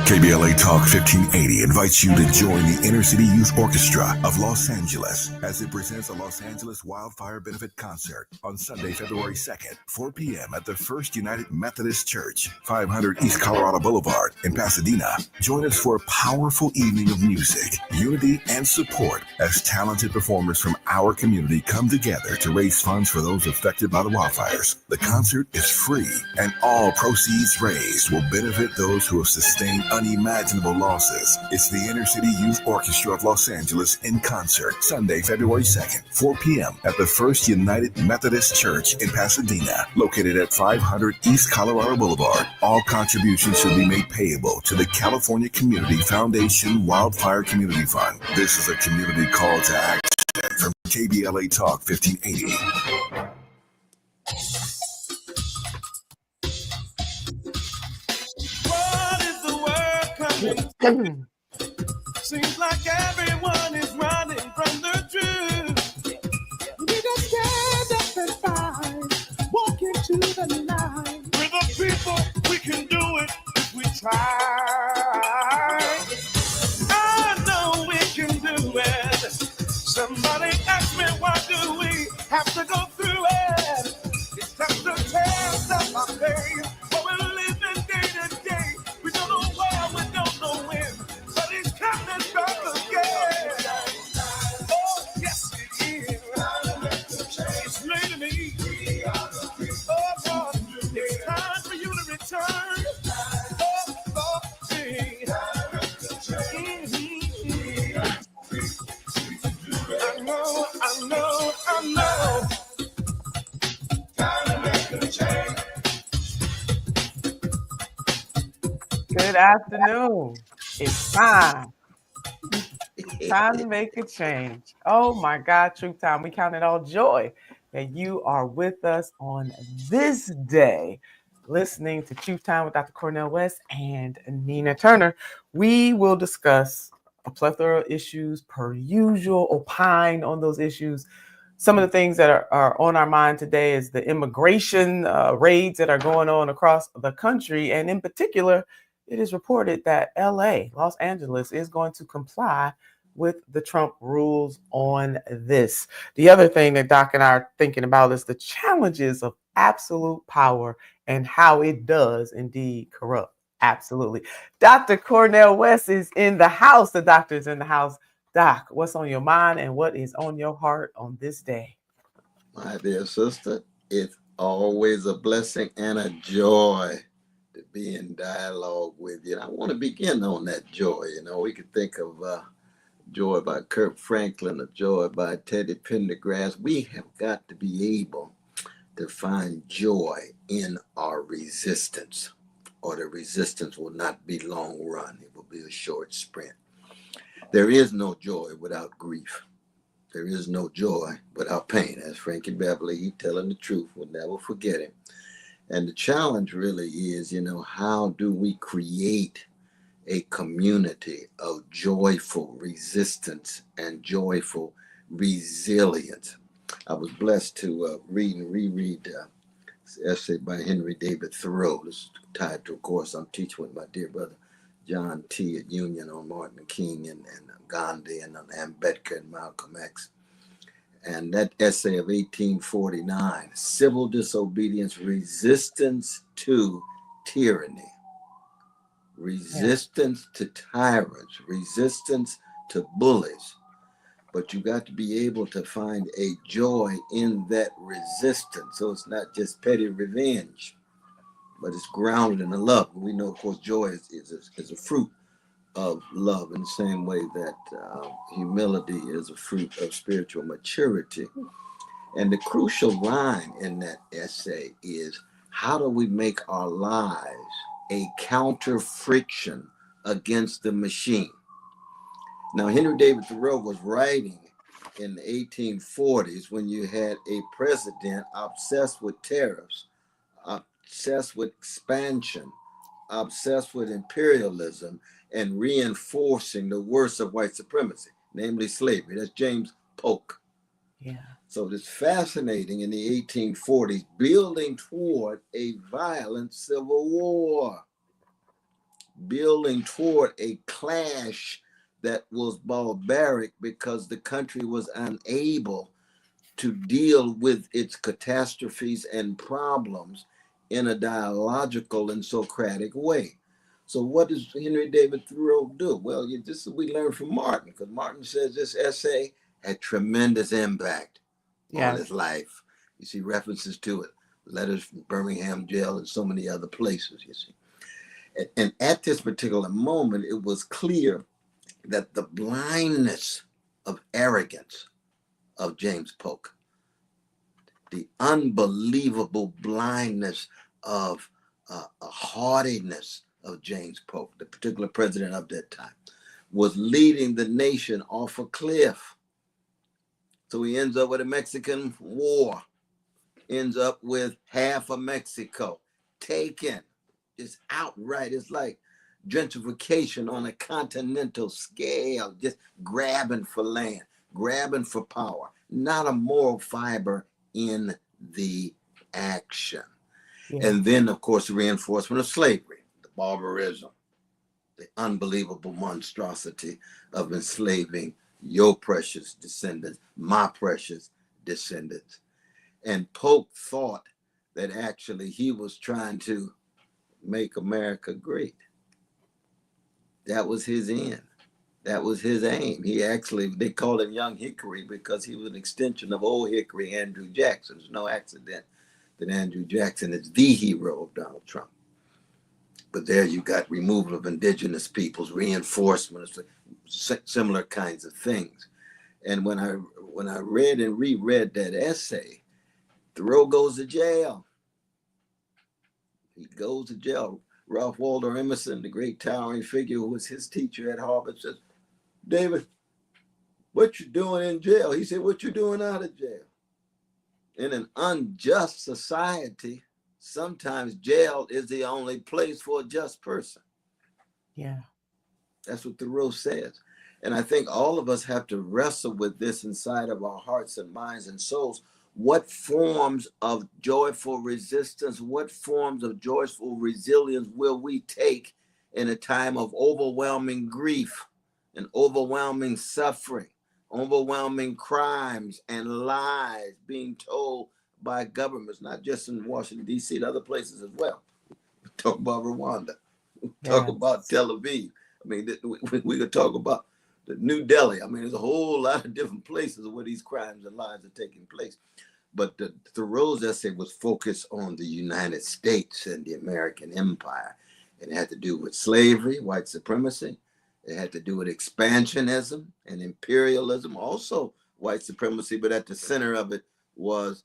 KBLA Talk 1580 invites you to join the Inner City Youth Orchestra of Los Angeles as it presents a Los Angeles Wildfire Benefit Concert on Sunday, February 2nd, 4 p.m. at the First United Methodist Church, 500 East Colorado Boulevard in Pasadena. Join us for a powerful evening of music, unity, and support as talented performers from our community come together to raise funds for those affected by the wildfires. The concert is free, and all proceeds raised will benefit those who have sustained unimaginable losses. It's the Inner City Youth Orchestra of Los Angeles in concert, Sunday, February 2nd, 4 p.m. at the First United Methodist Church in Pasadena, located at 500 East Colorado Boulevard. All contributions should be made payable to the California Community Foundation Wildfire Community Fund. This is a community call to action from KBLA Talk 1580. Seems like everyone is running from the truth. We just stand up and fight, walk into the night. We're the people, we can do it if we try. I know we can do it. Somebody asked me, why do we have to go through it? It's just to test of our faith. What we're living day to day. We don't know where, we don't know when. Coming back again. Oh, yes, it is. It's made me. Oh, God, it's time for you to return. Oh, Lord, I know. Time to make a change. Good afternoon. It's time. Time to make a change. Oh my God, Truth Time. We count it all joy that you are with us on this day, listening to Truth Time with Dr. Cornel West and Nina Turner. We will discuss a plethora of issues per usual, opine on those issues. Some of the things that are on our mind today is the immigration raids that are going on across the country. And in particular, it is reported that Los Angeles, is going to comply with the Trump rules on this. The other thing that Doc and I are thinking about is the challenges of absolute power and how it does indeed corrupt. Absolutely. Dr. Cornel West is in the house. The doctor is in the house. Doc, what's on your mind and what is on your heart on this day? My dear sister, it's always a blessing and a joy to be in dialogue with you. And I want to begin on that joy. You know, we could think of Joy by Kirk Franklin or Joy by Teddy Pendergrass. We have got to be able to find joy in our resistance, or the resistance will not be long run. It will be a short sprint. There is no joy without grief. There is no joy without pain. As Frankie Beverly, he telling the truth, we'll never forget him. And the challenge really is, you know, how do we create a community of joyful resistance and joyful resilience? I was blessed to read and reread this essay by Henry David Thoreau. This is tied to a course I'm teaching with my dear brother John T. at Union on Martin King and Gandhi and Ambedkar and Malcolm X. And that essay of 1849, Civil Disobedience, Resistance to Tyranny, resistance to tyrants, resistance to bullies. But you got to be able to find a joy in that resistance. So it's not just petty revenge, but it's grounded in the love. We know, of course, joy is a fruit of love, in the same way that humility is a fruit of spiritual maturity. And the crucial line in that essay is, how do we make our lives a counter friction against the machine? Now, Henry David Thoreau was writing in the 1840s when you had a president obsessed with tariffs, obsessed with expansion, obsessed with imperialism, and reinforcing the worst of white supremacy, namely slavery. That's James Polk. Yeah. So it's fascinating in the 1840s, building toward a violent civil war. building toward a clash that was barbaric because the country was unable to deal with its catastrophes and problems in a dialogical and Socratic way. So what does Henry David Thoreau do? Well, this is we learned from Martin, because Martin says this essay had tremendous impact on his life. You see references to it, letters from Birmingham jail and so many other places, you see. And at this particular moment, it was clear that the blindness of arrogance of James Polk, the unbelievable blindness of haughtiness of James Polk, the particular president of that time, was leading the nation off a cliff. So he ends up with a Mexican war, ends up with half of Mexico taken. It's outright. It's like gentrification on a continental scale, just grabbing for land, grabbing for power, not a moral fiber in the action. Yeah. And then, of course, the reinforcement of slavery, the barbarism, the unbelievable monstrosity of enslaving your precious descendants, my precious descendants. And Polk thought that actually he was trying to make America great. That was his end. That was his aim. He actually, they called him Young Hickory because he was an extension of Old Hickory, Andrew Jackson. There's no accident that Andrew Jackson is the hero of Donald Trump. But there you got removal of indigenous peoples, reinforcement, similar kinds of things. And when I read and reread that essay, Thoreau goes to jail. He goes to jail. Ralph Waldo Emerson, the great towering figure who was his teacher at Harvard, says, David, what you doing in jail? He said, what you doing out of jail? In an unjust society, sometimes jail is the only place for a just person. Yeah. That's what Thoreau says. And I think all of us have to wrestle with this inside of our hearts and minds and souls. What forms of joyful resistance, what forms of joyful resilience will we take in a time of overwhelming grief and overwhelming suffering, overwhelming crimes and lies being told by governments, not just in Washington, D.C., and other places as well. We talk about Rwanda. We talk about Tel Aviv. I mean, we could talk about the New Delhi. I mean, there's a whole lot of different places where these crimes and lies are taking place. But Thoreau's essay was focused on the United States and the American empire. It had to do with slavery, white supremacy. It had to do with expansionism and imperialism, also white supremacy, but at the center of it was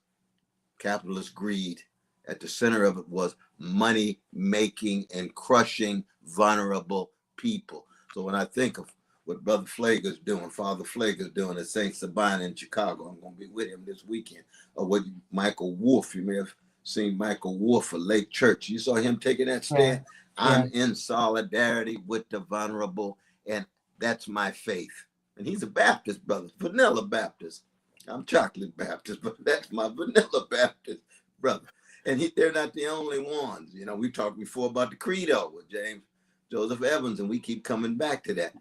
capitalist greed. At the center of it was money making and crushing vulnerable people. So when I think of what Brother Pfleger's doing, Father Pfleger's doing at St. Sabina in Chicago, I'm going to be with him this weekend. Or what Michael Wolff, you may have seen Michael Wolff at Lake Church. You saw him taking that stand. Yeah. I'm in solidarity with the vulnerable, and that's my faith. And he's a Baptist, brother, vanilla Baptist. I'm chocolate Baptist, but that's my vanilla Baptist, brother. And they're not the only ones. You know, we talked before about the credo with James Joseph Evans, and we keep coming back to that.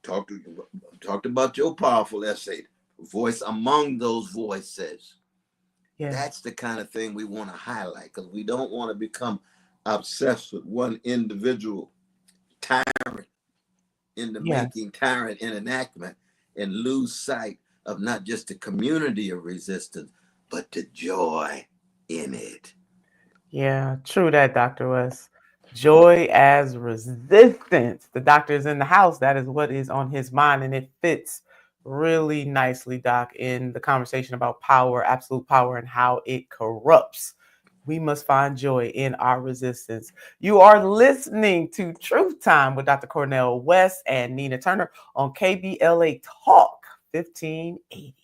Talked about your powerful essay, voice among those voices. Yeah. That's the kind of thing we want to highlight, because we don't want to become obsessed with one individual tyrant in the making, tyrant in enactment, and lose sight of not just the community of resistance, but the joy in it. Yeah, true that, Dr. West. Joy as resistance. The doctor is in the house. That is what is on his mind, and it fits really nicely, Doc, in the conversation about power, absolute power, and how it corrupts. We must find joy in our resistance. You are listening to Truth Time with Dr. Cornel West and Nina Turner on KBLA Talk 1580.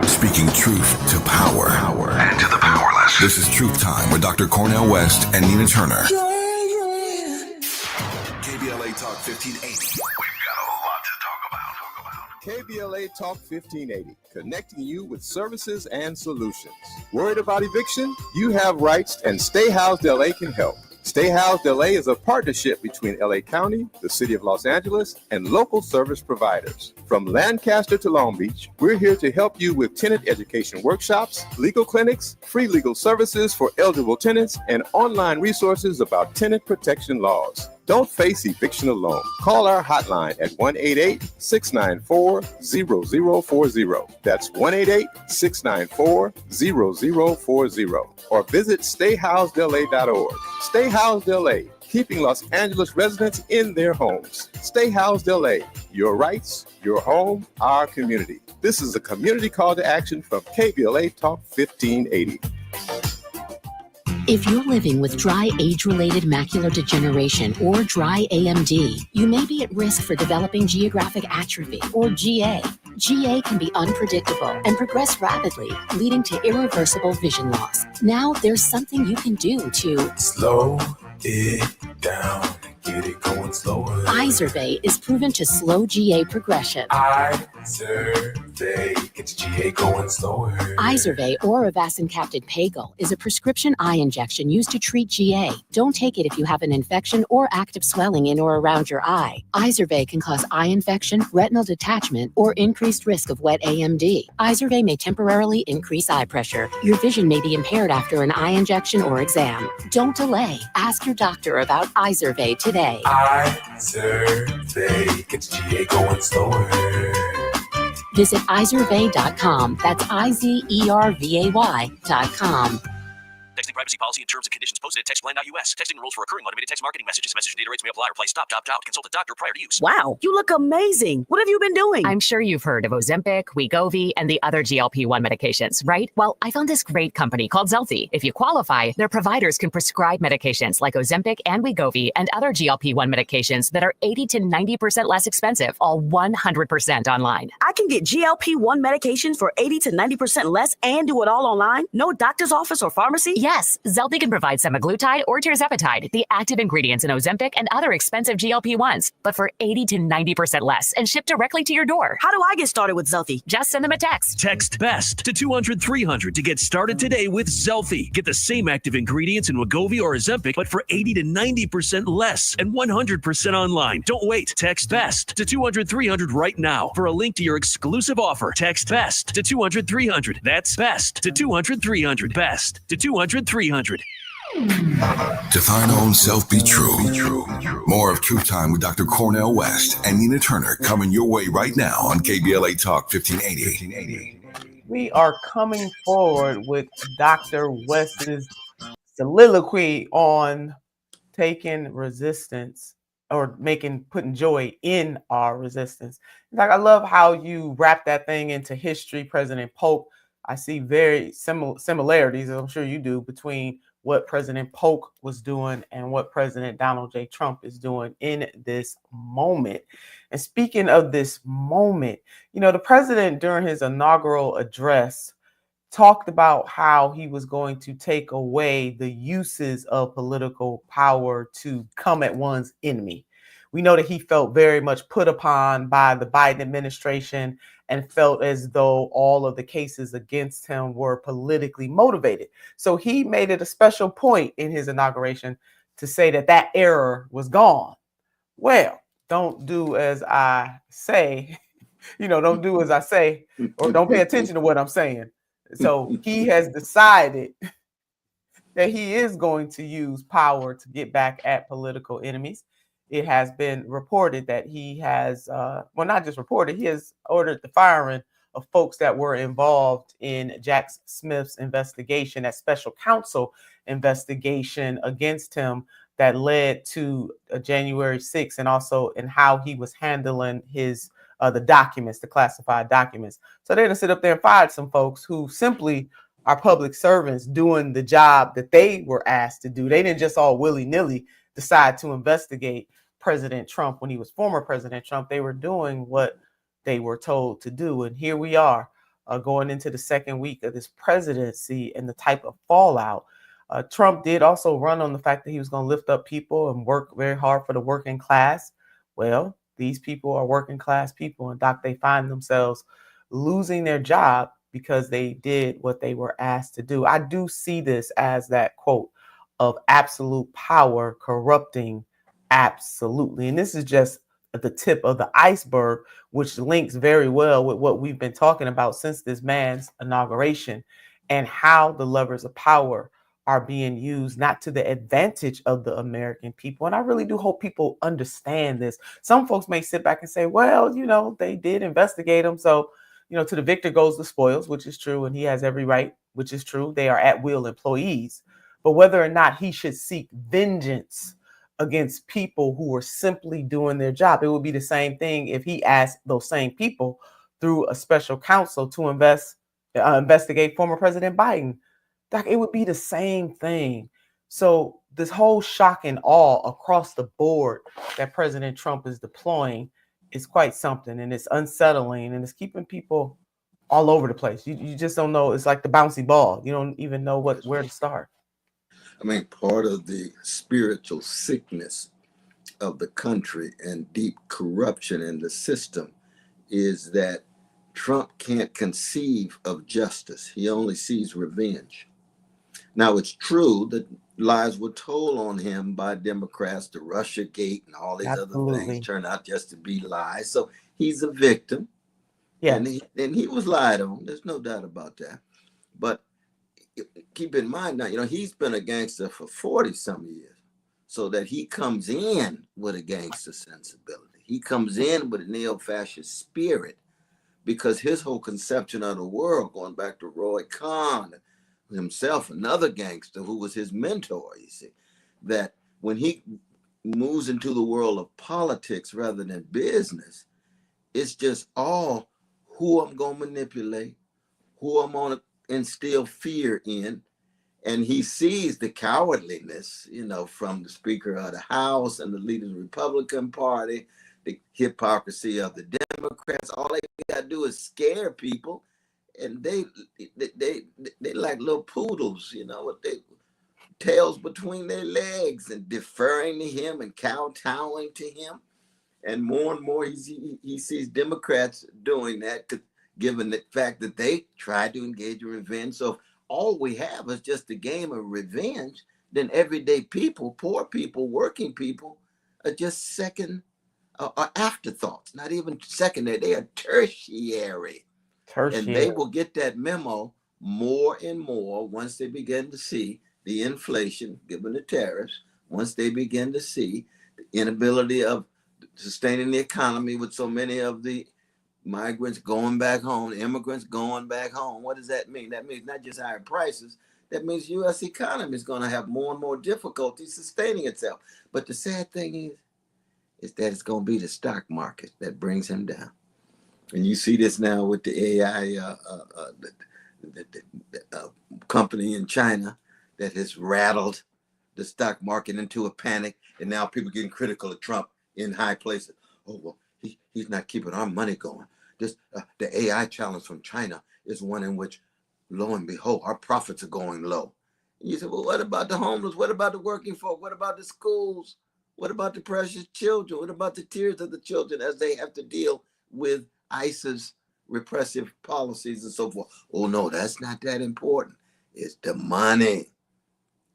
Speaking truth to power and to the powerless. This is Truth Time with Dr. Cornel West and Nina Turner. KBLA Talk 1580. We've got a whole lot to talk about. KBLA Talk 1580, connecting you with services and solutions. Worried about eviction? You have rights, and Stay Housed LA can help. Stay Housed LA is a partnership between LA County, the City of Los Angeles, and local service providers. From Lancaster to Long Beach, we're here to help you with tenant education workshops, legal clinics, free legal services for eligible tenants, and online resources about tenant protection laws. Don't face eviction alone. Call our hotline at 1-888-694-0040. That's 1-888-694-0040. Or visit stayhousedla.org. Stay Housed LA, keeping Los Angeles residents in their homes. Stay Housed LA, your rights, your home, our community. This is a community call to action from KBLA Talk 1580. If you're living with dry age-related macular degeneration or dry AMD, you may be at risk for developing geographic atrophy or GA. GA can be unpredictable and progress rapidly, leading to irreversible vision loss. Now there's something you can do to Slow it down. Get it going slower. Izervay is proven to slow GA progression. Izervay gets GA going slower. Izervay or avacincaptad pagel is a prescription eye injection used to treat GA. Don't take it if you have an infection or active swelling in or around your eye. Izervay can cause eye infection, retinal detachment, or increased risk of wet AMD. Izervay may temporarily increase eye pressure. Your vision may be impaired after an eye injection or exam. Don't delay. Ask your doctor about Izervay today. Izervay gets GA going slower. Visit Izervay.com. That's IZERVAY.com. Texting privacy policy and terms and conditions posted at textplan.us. Texting rules for recurring automated text marketing messages. Message data rates may apply. Reply stop, opt out. Consult a doctor prior to use. Wow, you look amazing. What have you been doing? I'm sure you've heard of Ozempic, Wegovy, and the other GLP-1 medications, right? Well, I found this great company called Zelfie. If you qualify, their providers can prescribe medications like Ozempic and Wegovy and other GLP-1 medications that are 80 to 90% less expensive, all 100% online. I can get GLP-1 medications for 80 to 90% less and do it all online? No doctor's office or pharmacy? Yes, Zelfie can provide semaglutide or tirzepatide, the active ingredients in Ozempic and other expensive GLP-1s, but for 80 to 90% less and shipped directly to your door. How do I get started with Zelfie? Just send them a text. Text BEST to 200-300 to get started today with Zelfie. Get the same active ingredients in Wegovy or Ozempic, but for 80 to 90% less and 100% online. Don't wait. Text BEST to 200-300 right now for a link to your exclusive offer. Text BEST to 200-300. That's BEST to 200-300. BEST to 200-300. To thine own self be true. More of Truth Time with Dr. Cornel West and Nina Turner coming your way right now on KBLA Talk 1580. We are coming forward with Dr. West's soliloquy on taking resistance or putting joy in our resistance. Like, I love how you wrap that thing into history. President Polk, I see very similarities, as I'm sure you do, between what President Polk was doing and what President Donald J. Trump is doing in this moment. And speaking of this moment, the president during his inaugural address talked about how he was going to take away the uses of political power to come at one's enemy. We know that he felt very much put upon by the Biden administration and felt as though all of the cases against him were politically motivated. So he made it a special point in his inauguration to say that error was gone. Well, don't do as I say, don't do as I say, or don't pay attention to what I'm saying. So he has decided that he is going to use power to get back at political enemies. It has been reported that he has, not just reported, he has ordered the firing of folks that were involved in Jack Smith's investigation, that special counsel investigation against him that led to January 6th, and also in how he was handling his the documents, the classified documents. So they're going to sit up there and fire some folks who simply are public servants doing the job that they were asked to do. They didn't just all willy-nilly decide to investigate President Trump when he was former President Trump. They were doing what they were told to do. And here we are going into the second week of this presidency and the type of fallout. Trump did also run on the fact that he was going to lift up people and work very hard for the working class. Well, these people are working class people, and they find themselves losing their job because they did what they were asked to do. I do see this as that, quote, of absolute power corrupting absolutely. And this is just at the tip of the iceberg, which links very well with what we've been talking about since this man's inauguration, and how the levers of power are being used not to the advantage of the American people. And I really do hope people understand this. Some folks may sit back and say, well, they did investigate him. So, to the victor goes the spoils, which is true. And he has every right, which is true. They are at will employees. But whether or not he should seek vengeance against people who are simply doing their job, it would be the same thing if he asked those same people through a special counsel to investigate former President Biden. It would be the same thing. So this whole shock and awe across the board that President Trump is deploying is quite something, and it's unsettling, and it's keeping people all over the place. You just don't know. It's like the bouncy ball. You don't even know where to start. I mean, part of the spiritual sickness of the country and deep corruption in the system is that Trump can't conceive of justice. He only sees revenge. Now, it's true that lies were told on him by Democrats, the Russiagate and all these other things turned out just to be lies. So he's a victim. Yeah. And he was lied on. There's no doubt about that. But keep in mind now, he's been a gangster for 40-some years. So that he comes in with a gangster sensibility. He comes in with a neo-fascist spirit, because his whole conception of the world, going back to Roy Cohn, himself, another gangster who was his mentor, you see, that when he moves into the world of politics rather than business, it's just all who I'm going to manipulate, who I'm going to instill fear in. And he sees the cowardliness, from the Speaker of the House and the leader of the Republican Party, the hypocrisy of the Democrats. All they got to do is scare people. And they like little poodles, with their tails between their legs and deferring to him and kowtowing to him. And more he sees Democrats doing that, given the fact that they tried to engage in revenge. So if all we have is just a game of revenge, then everyday people, poor people, working people, are just second or afterthoughts, not even secondary, they are tertiary. And they will get that memo more and more once they begin to see the inflation, given the tariffs, once they begin to see the inability of sustaining the economy with so many of the migrants going back home, immigrants going back home. What does that mean? That means not just higher prices. That means U.S. economy is going to have more and more difficulty sustaining itself. But the sad thing is that it's going to be the stock market that brings him down. And you see this now with the AI company in China that has rattled the stock market into a panic. And now people getting critical of Trump in high places. Oh, well, he's not keeping our money going. The AI challenge from China is one in which, lo and behold, our profits are going low. And you say, well, what about the homeless? What about the working folk? What about the schools? What about the precious children? What about the tears of the children as they have to deal with ICE's repressive policies and so forth? Oh, no, that's not that important. It's the money.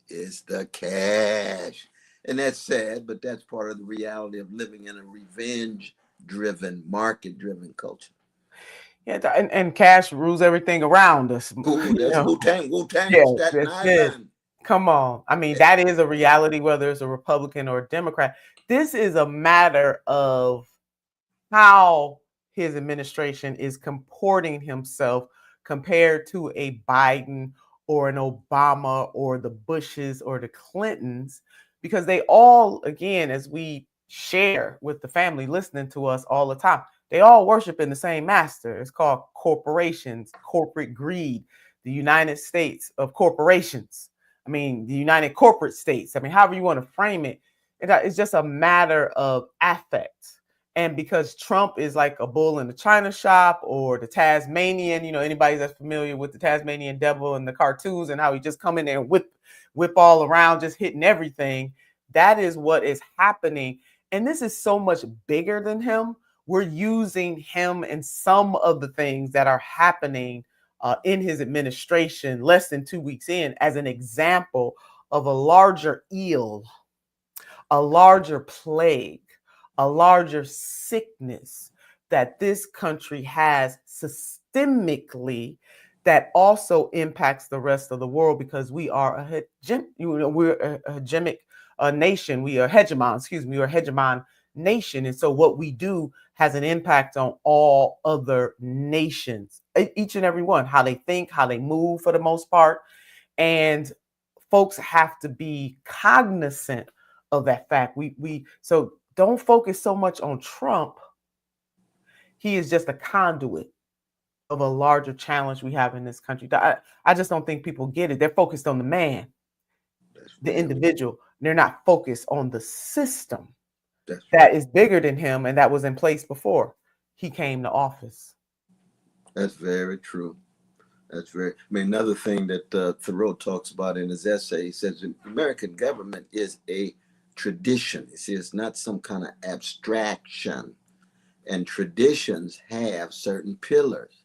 It's the cash. And that's sad, but that's part of the reality of living in a revenge-driven, market-driven culture. Yeah, and cash rules everything around us. Ooh, that's Wu-Tang, Yeah, Staten Island. Come on. I mean, that is a reality, whether it's a Republican or a Democrat. This is a matter of how his administration is comporting himself compared to a Biden or an Obama or the Bushes or the Clintons, because they all, again, as we share with the family listening to us all the time, they all worship in the same master. It's called corporations, corporate greed, the United States of corporations. I mean, the United Corporate States. I mean, however you want to frame it, it's just a matter of affect. And because Trump is like a bull in the china shop, or the Tasmanian, anybody that's familiar with the Tasmanian devil and the cartoons and how he just come in there and whip all around, just hitting everything. That is what is happening. And this is so much bigger than him. We're using him and some of the things that are happening in his administration less than 2 weeks in as an example of a larger ill, a larger plague, a larger sickness that this country has systemically that also impacts the rest of the world, because we are we're a hegemonic nation. We are we're a hegemon nation. And so what we do has an impact on all other nations, each and every one, how they think, how they move for the most part. And folks have to be cognizant of that fact. So don't focus so much on Trump. He is just a conduit of a larger challenge we have in this country. I just don't think people get it. They're focused on the man, the individual. They're not focused on the system that is bigger than him and that was in place before he came to office. That's very true. Another thing that Thoreau talks about in his essay, he says the American government is a tradition. He says it's not some kind of abstraction. And traditions have certain pillars.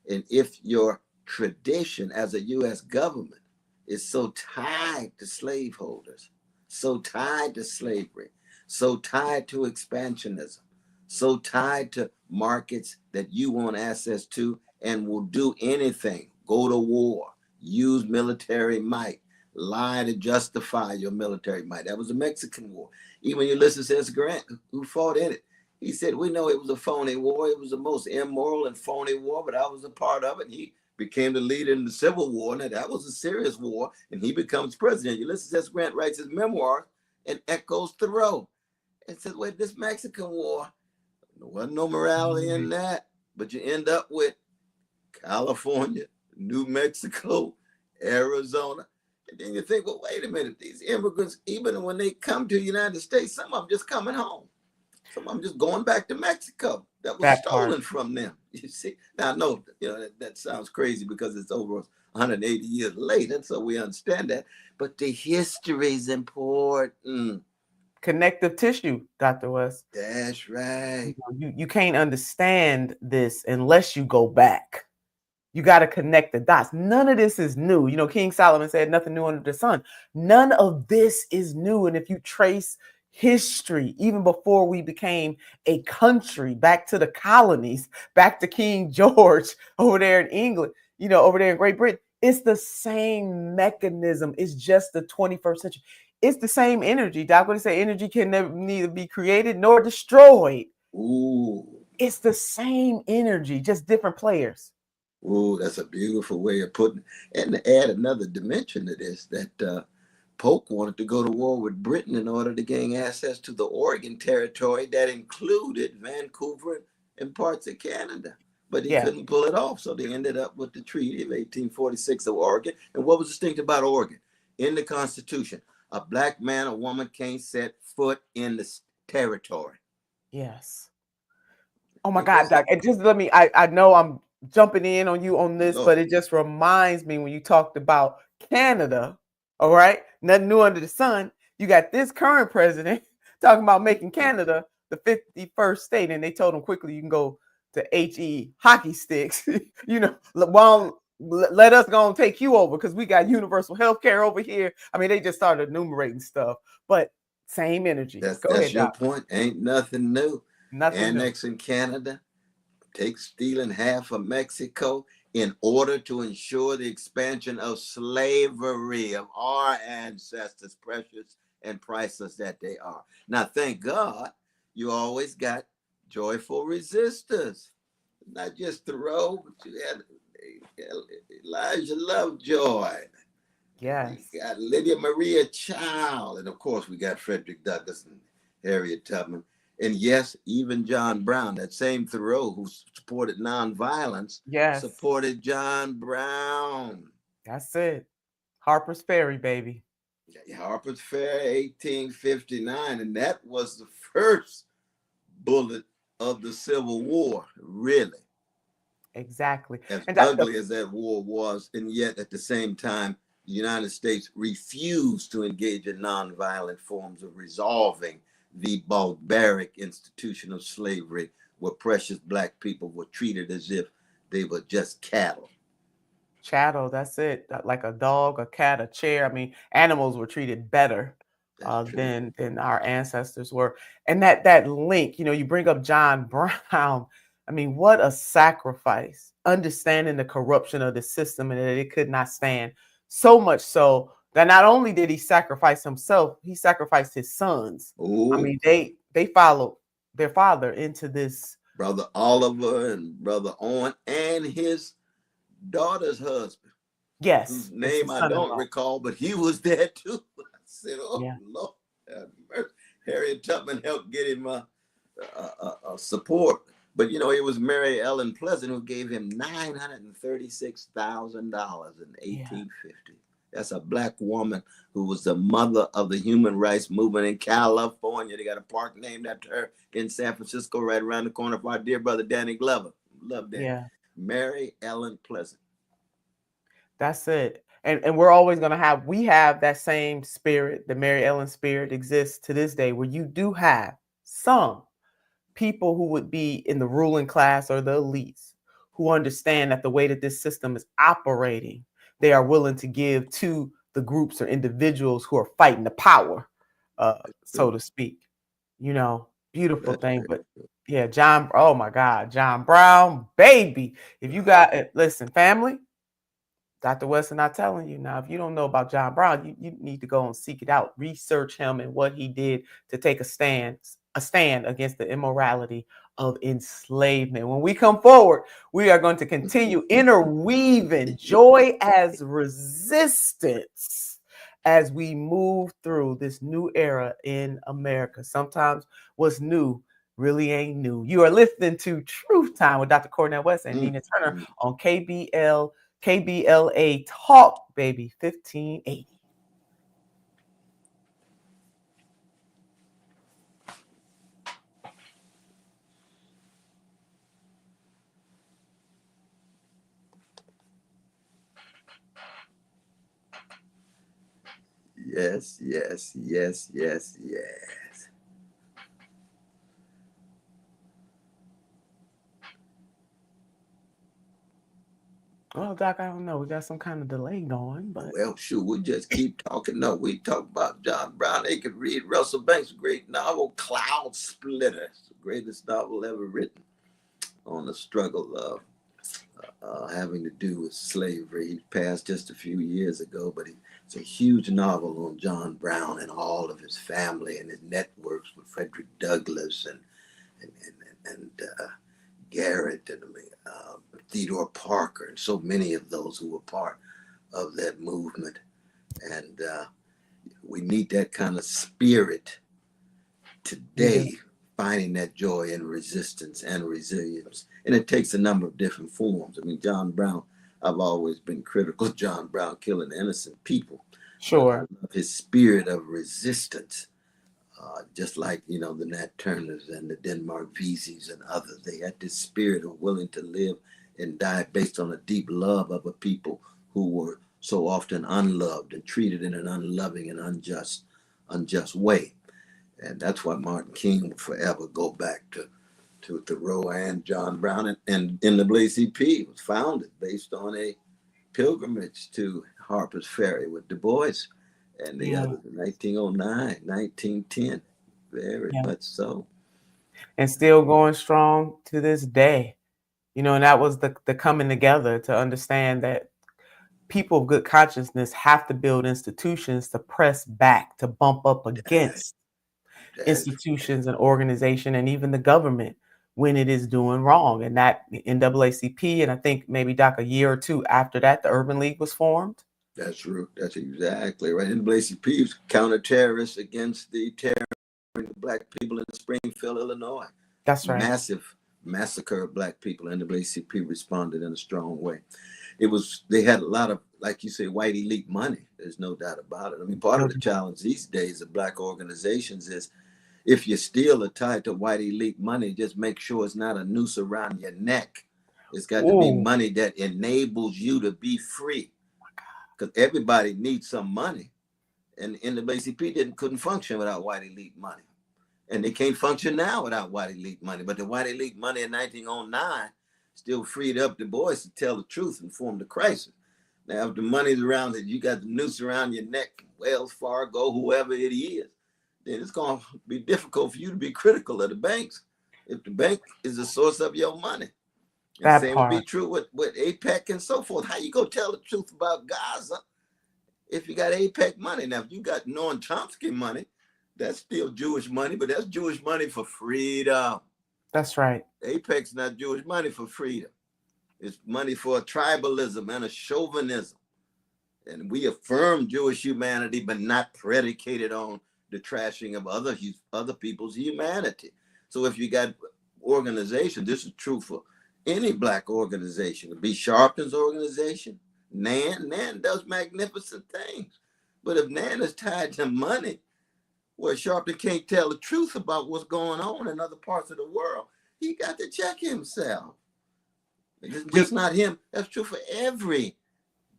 And if your tradition as a U.S. government is so tied to slaveholders, so tied to slavery, so tied to expansionism, so tied to markets that you want access to and will do anything, go to war, use military might, lie to justify your military might. That was the Mexican War. Even Ulysses S. Grant, who fought in it, he said, we know it was a phony war. It was the most immoral and phony war, but I was a part of it. And he became the leader in the Civil War. Now, that was a serious war, and he becomes president. Ulysses S. Grant writes his memoir and echoes Thoreau and says, wait, this Mexican War, there wasn't no morality in that, but you end up with California, New Mexico, Arizona. And then you think, well, wait a minute, these immigrants, even when they come to the United States, some of them just coming home. Some of them just going back to Mexico. That was stolen from them. You see, now I know, that sounds crazy because it's over 180 years later, so we understand that. But the history is important. Connective tissue, Dr. West. That's right. You can't understand this unless you go back. You got to connect the dots. None of this is new. King Solomon said nothing new under the sun. None of this is new. And if you trace history, even before we became a country, back to the colonies, back to King George over there in England, over there in Great Britain, it's the same mechanism. It's just the 21st century. It's the same energy. Doc, what do you say? Energy can neither be created nor destroyed. Ooh. It's the same energy, just different players. Ooh, that's a beautiful way of putting it. And to add another dimension to this, that Polk wanted to go to war with Britain in order to gain access to the Oregon territory that included Vancouver and parts of Canada. But he couldn't pull it off. So they ended up with the Treaty of 1846 of Oregon. And what was distinct about Oregon? In the Constitution, a black man or woman can't set foot in the territory. Yes. Oh my God, Doc. And just let me, I know I'm jumping in on you on this, but it just reminds me when you talked about Canada, all right? Nothing new under the sun. You got this current president talking about making Canada the 51st state, and they told him quickly you can go to HE hockey sticks. Let us go and take you over because we got universal health care over here. I mean, they just started enumerating stuff, but same energy. That's your point. Ain't nothing new. Annexing Canada, stealing half of Mexico in order to ensure the expansion of slavery of our ancestors, precious and priceless that they are. Now, thank God, you always got joyful resistors. Not just Thoreau, but you had Elijah Lovejoy. Yes. You got Lydia Maria Child. And of course, we got Frederick Douglass and Harriet Tubman. And yes, even John Brown, that same Thoreau who supported nonviolence, supported John Brown. That's it. Harper's Ferry, baby. Harper's Ferry, 1859. And that was the first bullet of the Civil War, really. Exactly. As ugly as that war was, and yet at the same time, the United States refused to engage in nonviolent forms of resolving the barbaric institution of slavery, where precious black people were treated as if they were just cattle. Chattel, that's it. Like a dog, a cat, a chair. I mean, animals were treated better That's true. than our ancestors were. And that link, you bring up John Brown. I mean, what a sacrifice. Understanding the corruption of the system and that it could not stand. So much so that not only did he sacrifice himself, he sacrificed his sons. Oh, I mean, they followed their father into this. Brother Oliver and Brother Owen and his daughter's husband, Yes, whose it's name his I don't son-in-law. recall, but he was there too. I said, "Oh Yeah. Lord, have mercy." Harriet Tubman helped get him support, but it was Mary Ellen Pleasant who gave him $936,000 in 1850. That's a black woman who was the mother of the human rights movement in California. They got a park named after her in San Francisco, right around the corner from our dear brother Danny Glover. Love that. Yeah. Mary Ellen Pleasant. That's it. And we're always going to we have that same spirit. The Mary Ellen spirit exists to this day, where you do have some people who would be in the ruling class or the elites who understand that the way that this system is operating, they are willing to give to the groups or individuals who are fighting the power, so to speak. Beautiful thing. But yeah, oh my God, John Brown, baby. If you got listen, family, Dr. Weston, not telling you now, if you don't know about John Brown, you need to go and seek it out, research him and what he did to take a stand against the immorality of enslavement. When we come forward, we are going to continue interweaving joy as resistance as we move through this new era in America. Sometimes what's new really ain't new. You are listening to Truth Time with Dr. Cornel West and Nina Turner on KBLA Talk, baby, 1580. Yes, yes, yes, yes, yes. Well, Doc, I don't know. We got some kind of delay going, but well, shoot, we just keep talking. No, we talk about John Brown. They could read Russell Banks' great novel, Cloud Splitter. It's the greatest novel ever written on the struggle of having to do with slavery. He passed just a few years ago, but it's a huge novel on John Brown and all of his family and his networks with Frederick Douglass and Garrett and Theodore Parker and so many of those who were part of that movement. And we need that kind of spirit today, finding that joy and resistance and resilience. And it takes a number of different forms. I mean, John Brown, I've always been critical of John Brown killing innocent people. Sure. His spirit of resistance, just like, the Nat Turners and the Denmark Veseys and others, they had this spirit of willing to live and die based on a deep love of a people who were so often unloved and treated in an unloving and unjust way. And that's why Martin King will forever go back to Thoreau and John Brown. And NAACP was founded based on a pilgrimage to Harper's Ferry with Du Bois and the others in 1909, 1910. Very much so. And still going strong to this day. And that was the coming together to understand that people of good consciousness have to build institutions to press back, to bump up against institutions and organization and even the government when it is doing wrong. And that NAACP, and I think maybe, Doc, a year or two after that, the Urban League was formed. That's true. That's exactly right. NAACP was counter-terrorist against the terror of Black people in Springfield, Illinois. That's right. Massive massacre of Black people. NAACP responded in a strong way. They had a lot of, like you say, white elite money. There's no doubt about it. I mean, part of the challenge these days of Black organizations is if you steal or tied to white elite money, just make sure it's not a noose around your neck. It's got to be money that enables you to be free. Because everybody needs some money. And NAACP couldn't function without white elite money. And they can't function now without white elite money. But the white elite money in 1909 still freed up Du Bois to tell the truth and form the crisis. Now, if the money's around it, you got the noose around your neck, Wells Fargo, whoever it is, then it's going to be difficult for you to be critical of the banks if the bank is the source of your money. And That same would be part. true with APEC and so forth. How you go tell the truth about Gaza if you got APEC money? Now, if you got Noam Chomsky money, that's still Jewish money, but that's Jewish money for freedom. That's right. APEC's not Jewish money for freedom. It's money for a tribalism and a chauvinism. And we affirm Jewish humanity, but not predicated on the trashing of other people's humanity. So if you got organizations, this is true for any Black organization. B. Sharpton's organization, NAN does magnificent things. But if NAN is tied to money, where Sharpton can't tell the truth about what's going on in other parts of the world, he got to check himself. It's just not him. That's true for every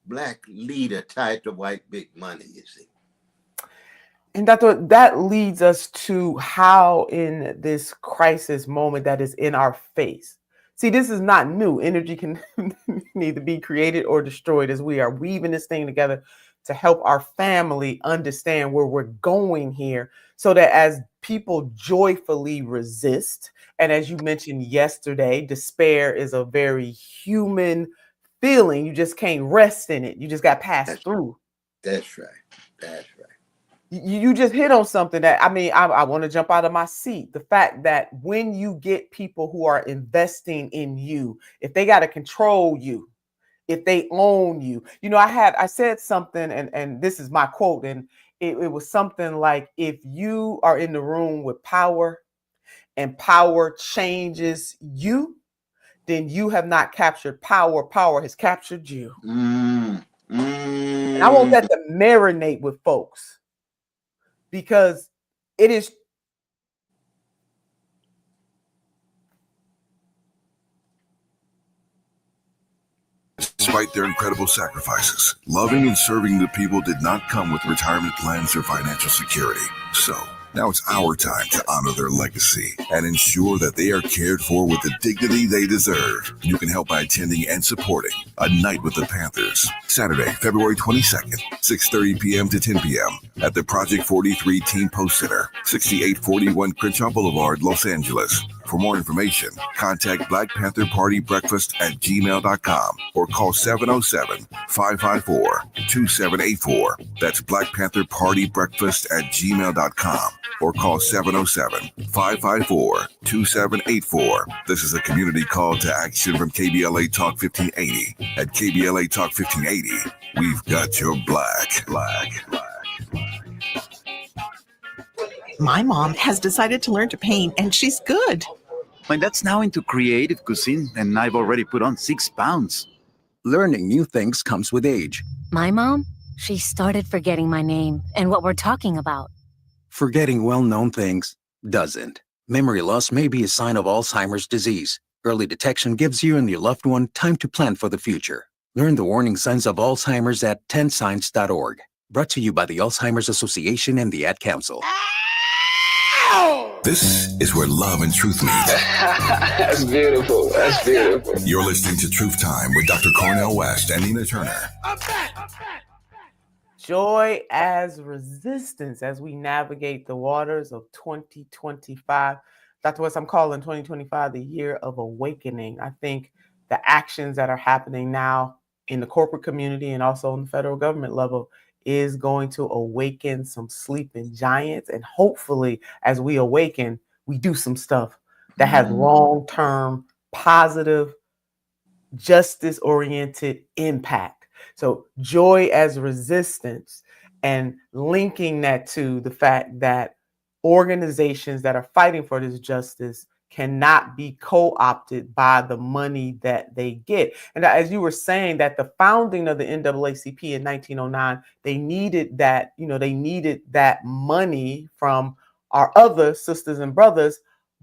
Black leader tied to white big money, you see. And that leads us to how in this crisis moment that is in our face. See, this is not new. Energy can neither be created or destroyed, as we are weaving this thing together to help our family understand where we're going here, so that as people joyfully resist, and as you mentioned yesterday, despair is a very human feeling. You just can't rest in it. You just got passed through. That's right. That's right. You just hit on something that, I want to jump out of my seat. The fact that when you get people who are investing in you, if they got to control you, if they own you, I said something, and this is my quote, and it was something like, if you are in the room with power and power changes you, then you have not captured power. Power has captured you. And I want that to marinate with folks, because it is. Despite their incredible sacrifices, loving and serving the people did not come with retirement plans or financial security. So now it's our time to honor their legacy and ensure that they are cared for with the dignity they deserve. You can help by attending and supporting A Night with the Panthers, Saturday, February 22nd, 6:30 p.m. to 10 p.m. at the Project 43 Team Post Center, 6841 Crenshaw Boulevard, Los Angeles. For more information, contact Black Panther Party Breakfast at gmail.com or call 707-554-2784. That's Black Panther Party Breakfast at gmail.com or call 707-554-2784. This is a community call to action from KBLA Talk 1580. At KBLA Talk 1580, we've got your black. My mom has decided to learn to paint, and she's good. My dad's now into creative cuisine, and I've already put on 6 pounds. Learning new things comes with age. My mom, she started forgetting my name and what we're talking about. Forgetting well-known things doesn't. Memory loss may be a sign of Alzheimer's disease. Early detection gives you and your loved one time to plan for the future. Learn the warning signs of Alzheimer's at 10signs.org. Brought to you by the Alzheimer's Association and the Ad Council. This is where love and truth meet. That's beautiful. That's beautiful. You're listening to Truth Time with Dr. Cornel West and Nina Turner. Joy as resistance as we navigate the waters of 2025. Dr. West, I'm calling 2025 the year of awakening. I think the actions that are happening now in the corporate community and also on the federal government level is going to awaken some sleeping giants. And hopefully, as we awaken, we do some stuff that has long-term, positive, justice-oriented impact. So joy as resistance, and linking that to the fact that organizations that are fighting for this justice cannot be co-opted by the money that they get. And as you were saying, that the founding of the NAACP in 1909, they needed that, they needed that money from our other sisters and brothers,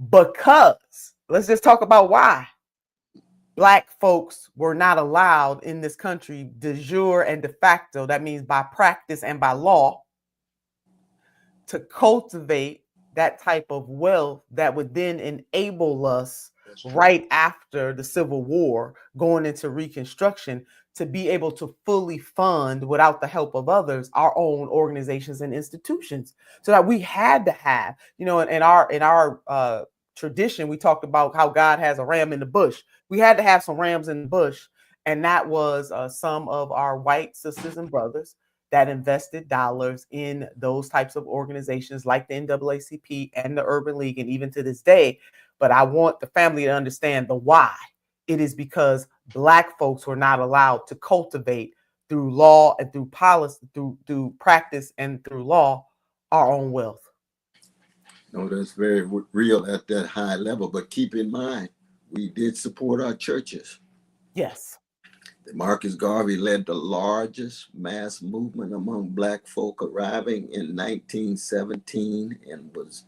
because let's just talk about why. Black folks were not allowed in this country de jure and de facto, that means by practice and by law, to cultivate that type of wealth that would then enable us right after the Civil War, going into Reconstruction, to be able to fully fund, without the help of others, our own organizations and institutions. So that we had to have, in our tradition, we talked about how God has a ram in the bush. We had to have some rams in the bush, and that was some of our white sisters and brothers that invested dollars in those types of organizations like the NAACP and the Urban League, and even to this day. But I want the family to understand the why. It is because Black folks were not allowed to cultivate through law and through policy, through practice and through law, our own wealth. No, that's very real at that high level. But keep in mind, we did support our churches. Yes. Marcus Garvey led the largest mass movement among Black folk, arriving in 1917 and was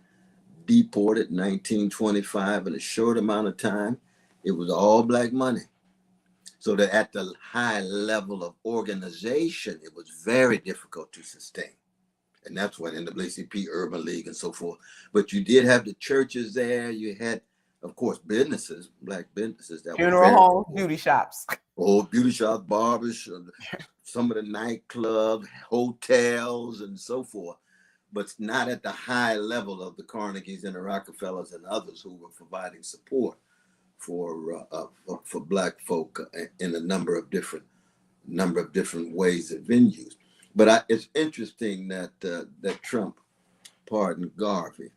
deported in 1925 in a short amount of time. It was all Black money. So that at the high level of organization, it was very difficult to sustain. And that's what NAACP, Urban League, and so forth. But you did have the churches there. You had, of course, businesses, Black businesses. That funeral homes, beauty shops. Oh, beauty shops, barbers, some of the nightclubs, hotels, and so forth. But not at the high level of the Carnegies and the Rockefellers and others who were providing support for Black folk in a number of different ways and venues. But it's interesting that that Trump pardoned Garvey.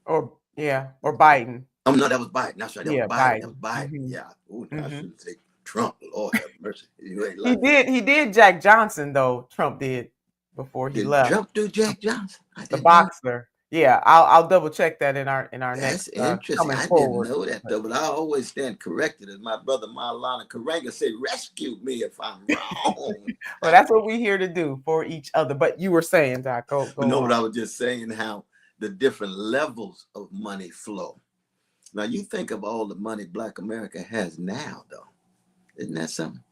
Or Biden. Oh no, that was Biden. That's right. That was Biden. That was Biden. Mm-hmm. Yeah. Ooh, I shouldn't say Trump. Lord have mercy. He did Jack Johnson though. Trump did before he left. Did Trump do Jack Johnson? The boxer. Yeah, I'll double check that in our That's next. interesting. I didn't know that though, but I always stand corrected, as my brother Maulana Karanga said, "Rescue me if I'm wrong." Well, that's what we're here to do for each other. But you were saying, Doc, go no, on. but I was just saying how the different levels of money flow. Now you think of all the money Black America has now, though. Isn't that something?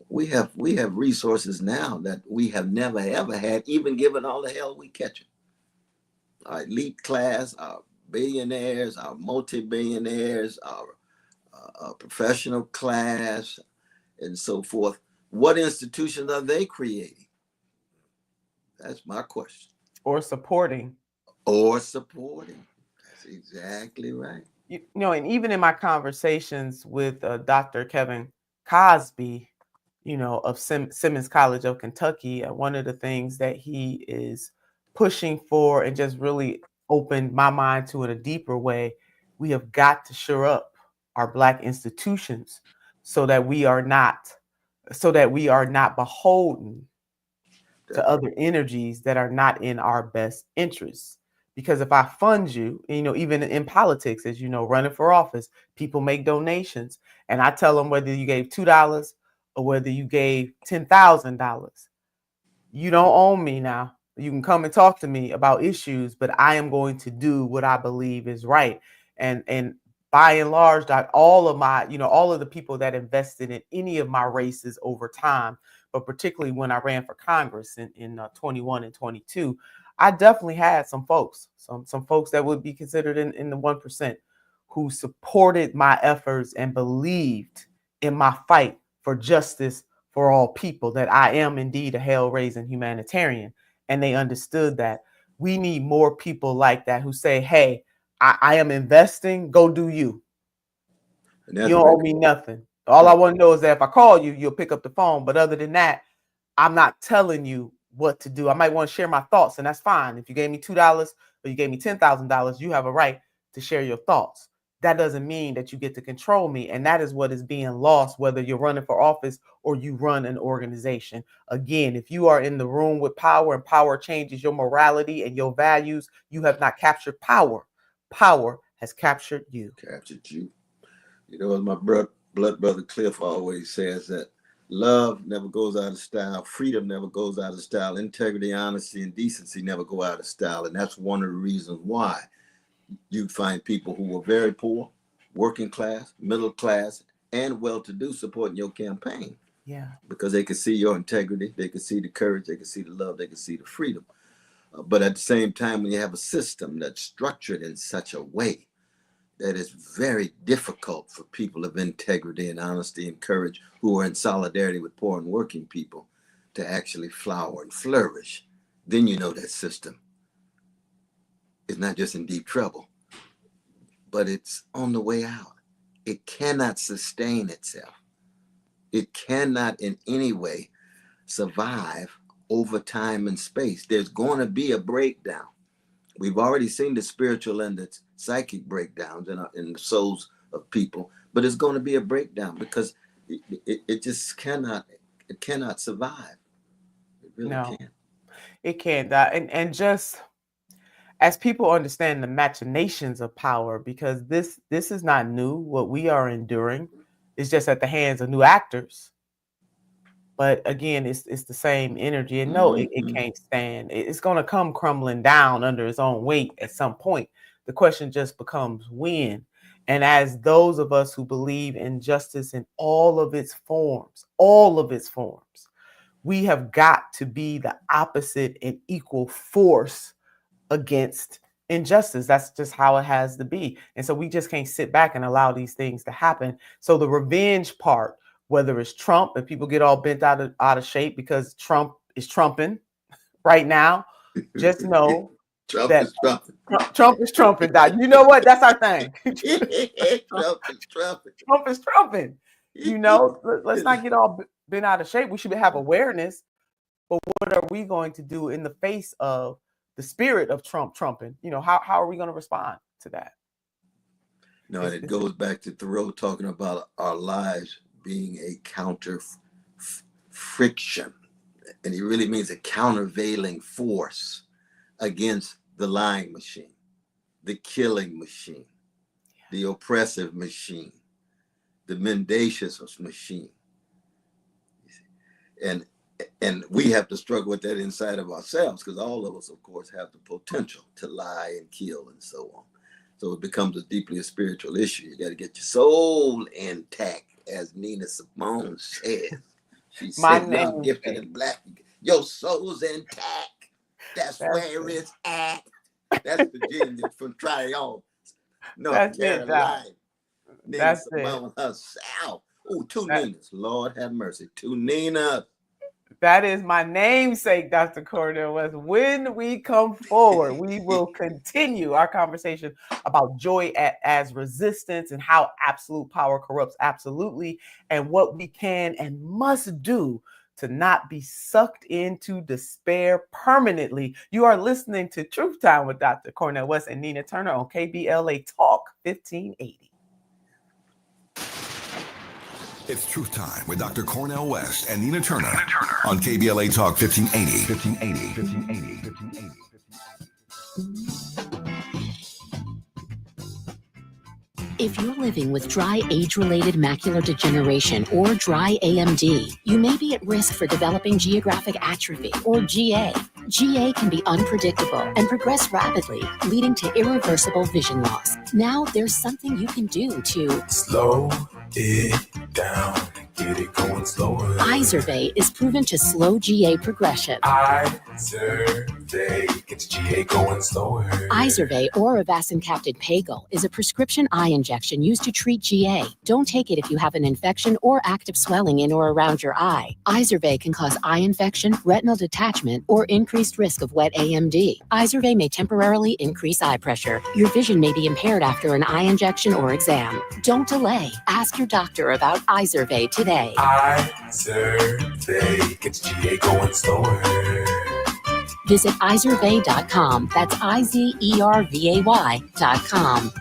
We have resources now that we have never ever had, even given all the hell we catch it. Our elite class, our billionaires, our multi-billionaires, our professional class, and so forth. What institutions are they creating? That's my question. Or supporting. That's exactly right. And even in my conversations with Dr. Kevin Cosby, of Simmons College of Kentucky, one of the things that he is pushing for and just really opened my mind to in a deeper way, we have got to shore up our Black institutions so that we are not beholden to other energies that are not in our best interests. Because if I fund you, even in politics, as you know, running for office, people make donations, and I tell them whether you gave $2 or whether you gave $10,000, you don't own me now. You can come and talk to me about issues, but I am going to do what I believe is right. And by and large, all of my, all of the people that invested in any of my races over time, but particularly when I ran for Congress in 21 and 22, I definitely had some folks that would be considered in the 1% who supported my efforts and believed in my fight for justice for all people, that I am indeed a hell-raising humanitarian. And they understood that. We need more people like that who say, hey, I am investing, go do you. You don't owe me nothing. All I want to know is that if I call you, you'll pick up the phone. But other than that, I'm not telling you what to do. I might want to share my thoughts, and that's fine. If you gave me $2 or you gave me $10,000, you have a right to share your thoughts. That doesn't mean that you get to control me. And that is what is being lost, whether you're running for office or you run an organization. Again, if you are in the room with power and power changes your morality and your values, you have not captured power. Power has captured you. Captured you. As my blood brother Cliff always says, that love never goes out of style. Freedom never goes out of style. Integrity, honesty, and decency never go out of style. And that's one of the reasons why you find people who were very poor, working class, middle class, and well-to-do supporting your campaign. Yeah. Because they could see your integrity, they could see the courage, they could see the love, they could see the freedom. But at the same time, when you have a system that's structured in such a way that it's very difficult for people of integrity and honesty and courage who are in solidarity with poor and working people to actually flower and flourish. Then you know that system is not just in deep trouble, but it's on the way out. It cannot sustain itself. It cannot in any way survive over time and space. There's going to be a breakdown. We've already seen the spiritual and the psychic breakdowns in the souls of people, but it's going to be a breakdown because it just cannot survive. It really can't. It can't. And just as people understand the machinations of power, because this is not new. What we are enduring is just at the hands of new actors. But again, it's the same energy. And no, it can't stand. It's going to come crumbling down under its own weight at some point. The question just becomes when. And as those of us who believe in justice in all of its forms, we have got to be the opposite and equal force against injustice. That's just how it has to be. And so we just can't sit back and allow these things to happen. So the revenge part, whether it's Trump and people get all bent out of shape because Trump is trumping right now, just know Trump that is trumping. Trump is trumping. You know what? That's our thing. Trump is trumping. Trump is trumping. You know, let's not get all bent out of shape. We should have awareness. But what are we going to do in the face of the spirit of Trump trumping? You know, how are we going to respond to that? No, and it goes back to Thoreau talking about our lives being a counter friction. And he really means a countervailing force against the lying machine, the killing machine, the oppressive machine, the mendacious machine. And we have to struggle with that inside of ourselves because all of us, of course, have the potential to lie and kill and so on. So it becomes a spiritual issue. You got to get your soul intact, as Nina Simone says. She said, young, gifted, and black. Your soul's intact. That's where it's at. That's Virginia from Tryon, North Carolina. Nina Simone herself. Oh, two Ninas. Lord have mercy. Two Ninas. That is my namesake, Dr. Cornel West. When we come forward, we will continue our conversation about joy as resistance and how absolute power corrupts absolutely, and what we can and must do to not be sucked into despair permanently. You are listening to Truth Time with Dr. Cornel West and Nina Turner on KBLA Talk 1580. It's Truth Time with Dr. Cornel West and Nina Turner on KBLA Talk 1580. If you're living with dry age-related macular degeneration or dry AMD, you may be at risk for developing geographic atrophy or GA. GA can be unpredictable and progress rapidly, leading to irreversible vision loss. Now there's something you can do to slow it down, get it going slower. Izervay is proven to slow GA progression. Izervay gets GA going slower. Izervay or avacincaptad pagel is a prescription eye injection used to treat GA. Don't take it if you have an infection or active swelling in or around your eye. Izervay can cause eye infection, retinal detachment, or increased risk of wet AMD. Izervay may temporarily increase eye pressure. Your vision may be impaired after an eye injection or exam. Don't delay. Ask your doctor about Izervay today. Izervay gets GA going slower. Visit Izervay.com. That's IZERVAY.com.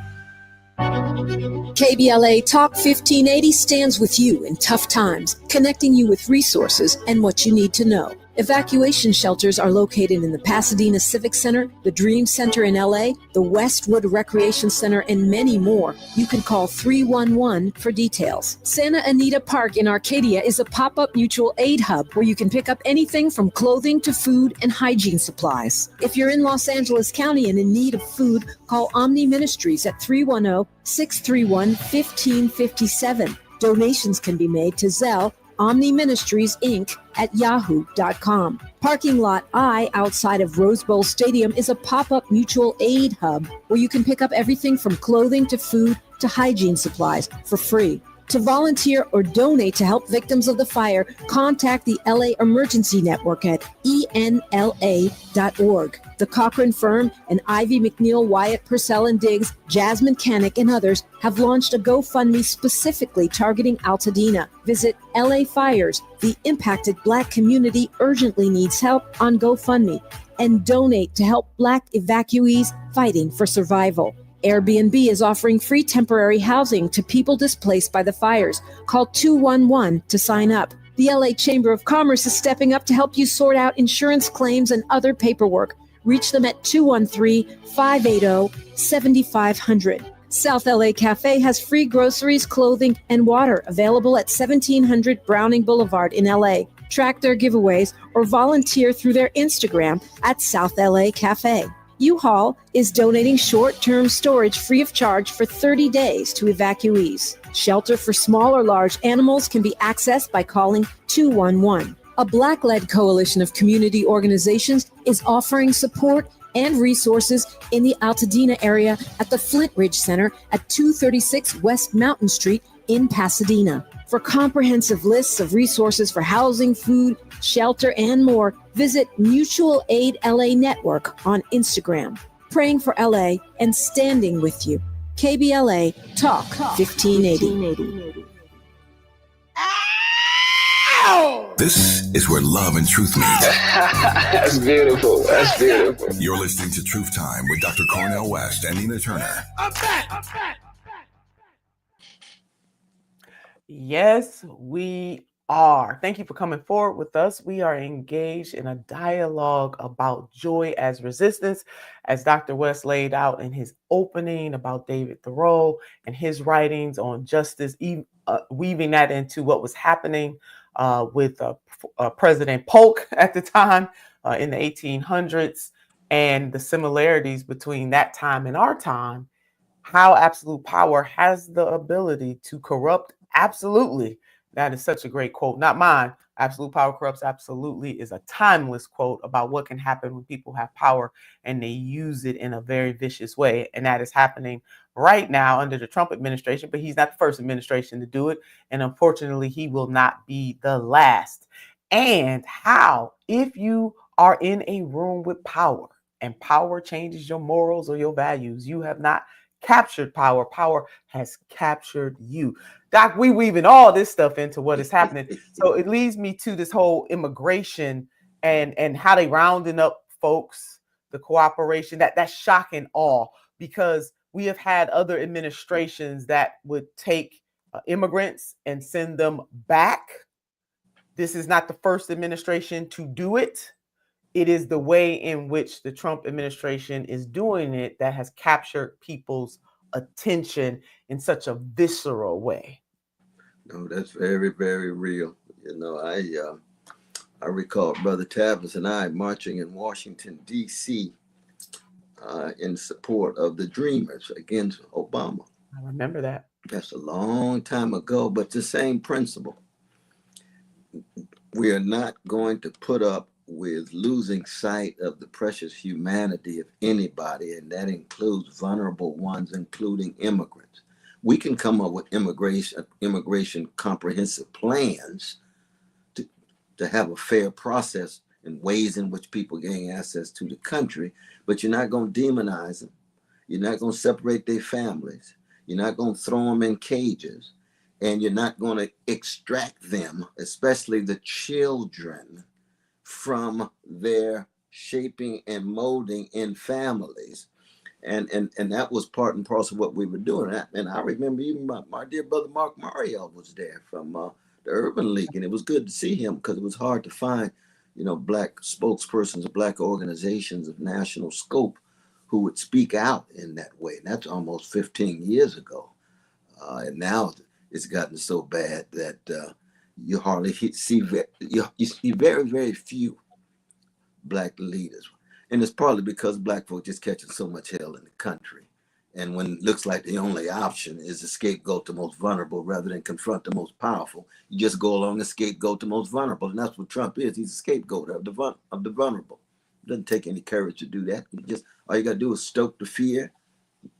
KBLA Talk 1580 stands with you in tough times, connecting you with resources and what you need to know. Evacuation shelters are located in the Pasadena Civic Center, the Dream Center in LA, the Westwood Recreation Center, and many more. You can call 311 for details. Santa Anita Park in Arcadia is a pop-up mutual aid hub where you can pick up anything from clothing to food and hygiene supplies. If you're in Los Angeles County and in need of food, call Omni Ministries at 310-631-1557. Donations can be made to Zelle omniministriesinc@yahoo.com. Parking Lot I outside of Rose Bowl Stadium is a pop-up mutual aid hub where you can pick up everything from clothing to food to hygiene supplies for free. To volunteer or donate to help victims of the fire, contact the LA Emergency Network at enla.org. The Cochran Firm and Ivy McNeil, Wyatt Purcell and Diggs, Jasmine Canick, and others have launched a GoFundMe specifically targeting Altadena. Visit LA Fires. The impacted Black community urgently needs help on GoFundMe, and donate to help Black evacuees fighting for survival. Airbnb is offering free temporary housing to people displaced by the fires. Call 211 to sign up. The LA Chamber of Commerce is stepping up to help you sort out insurance claims and other paperwork. Reach them at 213-580-7500. South LA Cafe has free groceries, clothing, and water available at 1700 Browning Boulevard in LA. Track their giveaways or volunteer through their Instagram at South LA Cafe. U-Haul is donating short-term storage free of charge for 30 days to evacuees. Shelter for small or large animals can be accessed by calling 211. A Black-led coalition of community organizations is offering support and resources in the Altadena area at the Flint Ridge Center at 236 West Mountain Street in Pasadena. For comprehensive lists of resources for housing, food, shelter, and more, visit Mutual Aid LA Network on Instagram. Praying for LA and standing with you. KBLA Talk 1580. This is where love and truth meet. That's beautiful. That's beautiful. You're listening to Truth Time with Dr. Cornel West and Nina Turner. I'm back. Yes, we are. Thank you for coming forward with us. We are engaged in a dialogue about joy as resistance, as Dr. West laid out in his opening about David Thoreau and his writings on justice, weaving that into what was happening with President Polk at the time in the 1800s, and the similarities between that time and our time, how absolute power has the ability to corrupt absolutely. That is such a great quote, not mine. Absolute power corrupts absolutely is a timeless quote about what can happen when people have power and they use it in a very vicious way. And that is happening right now under the Trump administration, but he's not the first administration to do it. And unfortunately, he will not be the last. And how, if you are in a room with power and power changes your morals or your values, you have not captured power. Power has captured you. Doc, we weaving all this stuff into what is happening. So it leads me to this whole immigration and how they rounding up folks, the cooperation, that's shock and awe, because we have had other administrations that would take immigrants and send them back. This is not the first administration to do it. It is the way in which the Trump administration is doing it that has captured people's attention in such a visceral way. No, that's very, very real. You know, I recall Brother Tavis and I marching in Washington, D.C. In support of the Dreamers against Obama. I remember that. That's a long time ago, but the same principle. We are not going to put up with losing sight of the precious humanity of anybody, and that includes vulnerable ones, including immigrants. We can come up with immigration comprehensive plans to have a fair process and ways in which people gain access to the country, but you're not going to demonize them. You're not going to separate their families. You're not going to throw them in cages, and you're not going to extract them, especially the children, from their shaping and molding in families. And that was part and parcel of what we were doing. And I remember even my dear brother Mark Mario was there from the Urban League, and it was good to see him because it was hard to find, Black spokespersons of Black organizations of national scope who would speak out in that way. And that's almost 15 years ago. And now it's gotten so bad that you hardly see, you see very, very few Black leaders. And it's partly because Black folk just catching so much hell in the country. And when it looks like the only option is to scapegoat the most vulnerable rather than confront the most powerful, you just go along and scapegoat the most vulnerable. And that's what Trump is. He's a scapegoat of the vulnerable. It doesn't take any courage to do that. All you got to do is stoke the fear,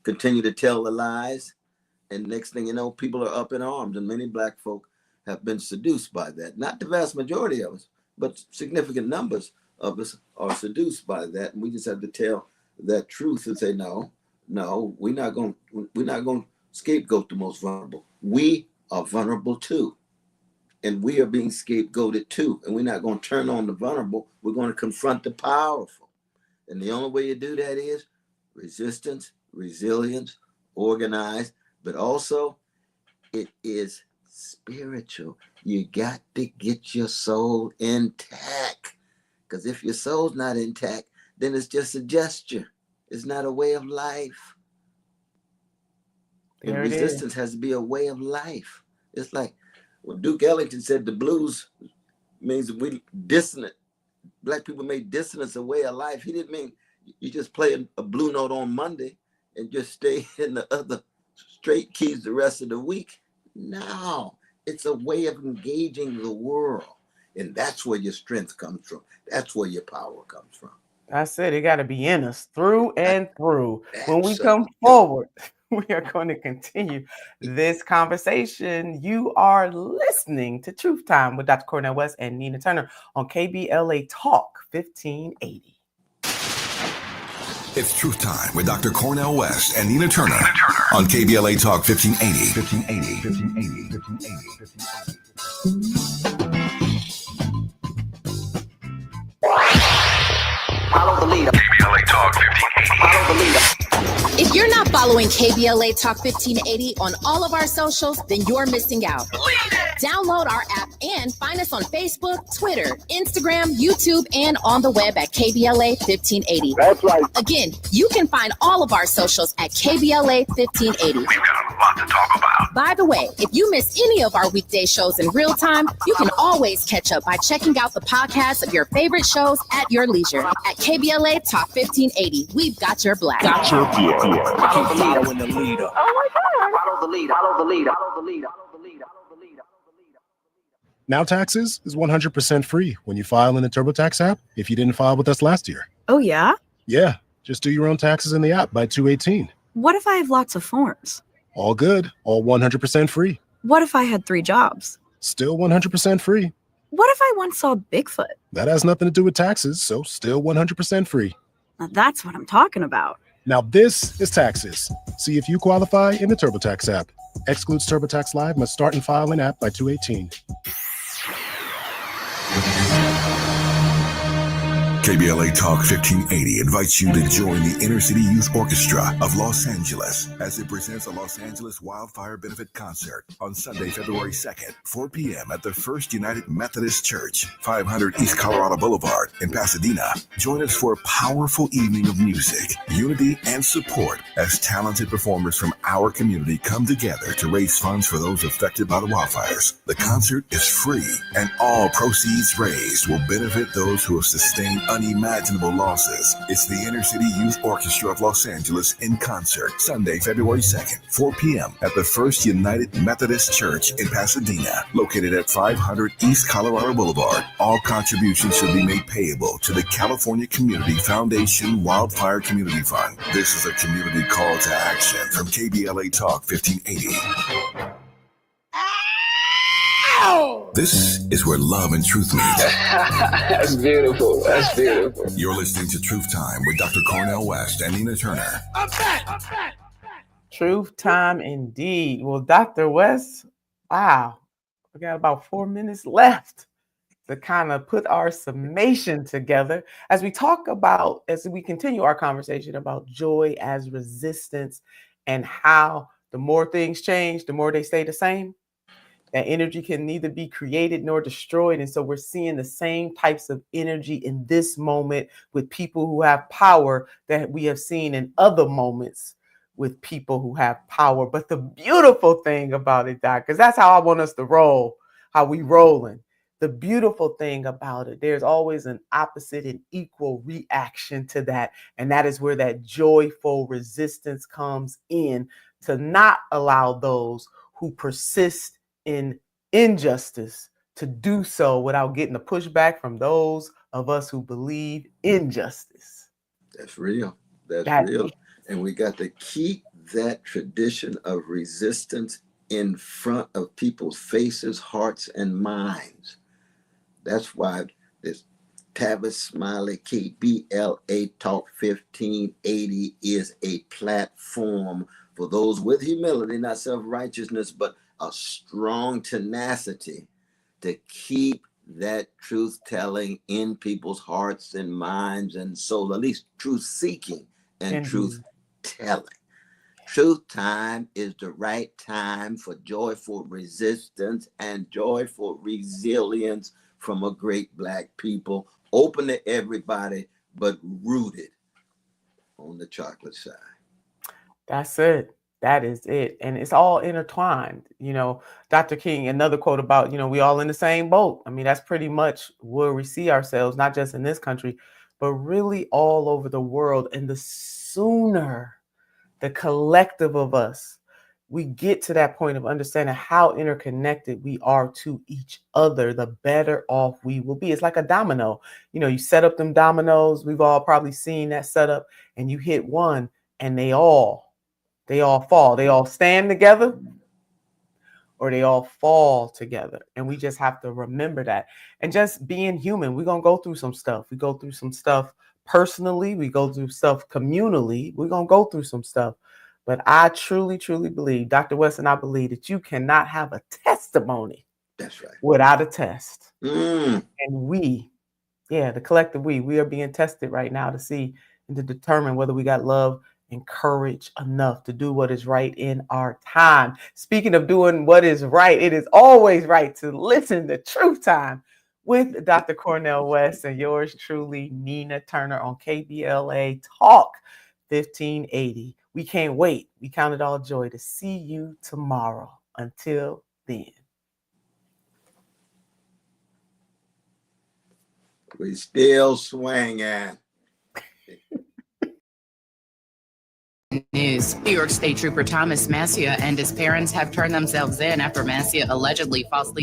continue to tell the lies. And next thing you know, people are up in arms. And many Black folk have been seduced by that. Not the vast majority of us, but significant numbers of us are seduced by that. And we just have to tell that truth and say, no, we're not going to scapegoat the most vulnerable. We are vulnerable too. And we are being scapegoated too. And we're not going to turn on the vulnerable. We're going to confront the powerful. And the only way you do that is resistance, resilience, organized, but also it is spiritual. You got to get your soul intact. Because if your soul's not intact, then it's just a gesture. It's not a way of life. And resistance has to be a way of life. It's like when Duke Ellington said the blues means we dissonant. Black people made dissonance a way of life. He didn't mean you just play a blue note on Monday and just stay in the other straight keys the rest of the week. No, it's a way of engaging the world. And that's where your strength comes from. That's where your power comes from. That's it. It got to be in us through and through. When we come forward, we are going to continue this conversation. You are listening to Truth Time with Dr. Cornel West and Nina Turner on KBLA Talk 1580. It's Truth Time with Dr. Cornel West and Nina Turner on KBLA Talk 1580. Follow the leader. KBLA Talk 1580. Follow the leader. If you're not following KBLA Talk 1580 on all of our socials, then you're missing out. Download our app and find us on Facebook, Twitter, Instagram, YouTube, and on the web at KBLA 1580. That's right. Again, you can find all of our socials at KBLA 1580. We've got a lot to talk about. By the way, if you miss any of our weekday shows in real time, you can always catch up by checking out the podcast of your favorite shows at your leisure. At KBLA Talk 1580, we've got your black. Got your black. Follow the leader. Following the leader. Oh my God. Follow the leader. Follow the leader. Follow the leader. Now Taxes is 100% free when you file in the TurboTax app if you didn't file with us last year. Oh, yeah? Yeah, just do your own taxes in the app by 2/18. What if I have lots of forms? All good, all 100% free. What if I had 3 jobs? Still 100% free. What if I once saw Bigfoot? That has nothing to do with taxes, so still 100% free. Now that's what I'm talking about. Now this is taxes. See if you qualify in the TurboTax app. Excludes TurboTax Live, must start and file in app by 2/18. KBLA Talk 1580 invites you to join the Inner City Youth Orchestra of Los Angeles as it presents a Los Angeles Wildfire Benefit Concert on Sunday, February 2nd, 4 p.m. at the First United Methodist Church, 500 East Colorado Boulevard in Pasadena. Join us for a powerful evening of music, unity, and support as talented performers from our community come together to raise funds for those affected by the wildfires. The concert is free, and all proceeds raised will benefit those who have sustained unimaginable losses. It's the Inner City Youth Orchestra of Los Angeles in concert, Sunday, February 2nd, 4 p.m. at the First United Methodist Church in Pasadena, located at 500 East Colorado Boulevard. All contributions should be made payable to the California Community Foundation Wildfire Community Fund. This is a community call to action from KBLA Talk 1580. This is where love and truth meet. That's beautiful. That's beautiful. You're listening to Truth Time with Dr. Cornel West and Nina Turner. I'm back. Truth Time indeed. Well, Dr. West, wow, we got about 4 minutes left to kind of put our summation together as we talk about, as we continue our conversation about joy as resistance and how the more things change, the more they stay the same. That energy can neither be created nor destroyed. And so we're seeing the same types of energy in this moment with people who have power that we have seen in other moments with people who have power. But the beautiful thing about it, Doc, because that's how I want us to roll, how we rolling. the beautiful thing about it, there's always an opposite and equal reaction to that. And that is where that joyful resistance comes in, to not allow those who persist in injustice to do so without getting the pushback from those of us who believe in justice. That's real. That's real. And we got to keep that tradition of resistance in front of people's faces, hearts, and minds. That's why this Tavis Smiley KBLA Talk 1580 is a platform for those with humility, not self-righteousness, but a strong tenacity to keep that truth telling in people's hearts and minds and soul, at least truth seeking and truth telling. Truth time is the right time for joyful resistance and joyful resilience from a great Black people, open to everybody, but rooted on the chocolate side. That's it. That is it. And it's all intertwined. You know, Dr. King, another quote about, you know, we all in the same boat. I mean, that's pretty much where we see ourselves, not just in this country, but really all over the world. And the sooner the collective of us, we get to that point of understanding how interconnected we are to each other, the better off we will be. It's like a domino. You know, you set up them dominoes. We've all probably seen that setup, and you hit one and they all fall. They all stand together or they all fall together. And we just have to remember that. And just being human, we're going to go through some stuff. We go through some stuff personally. We go through stuff communally. We're going to go through some stuff. But I truly, truly believe, Dr. Weston, I believe that you cannot have a testimony without a test. And we, the collective we are being tested right now to see and to determine whether we got love and courage enough to do what is right in our time. Speaking of doing what is right, it is always right to listen to Truth Time with Dr. Cornel West and yours truly, Nina Turner, on KBLA Talk 1580. We can't wait. We count it all joy to see you tomorrow. Until then. We still swinging. News. New York State Trooper Thomas Massia and his parents have turned themselves in after Massia allegedly falsely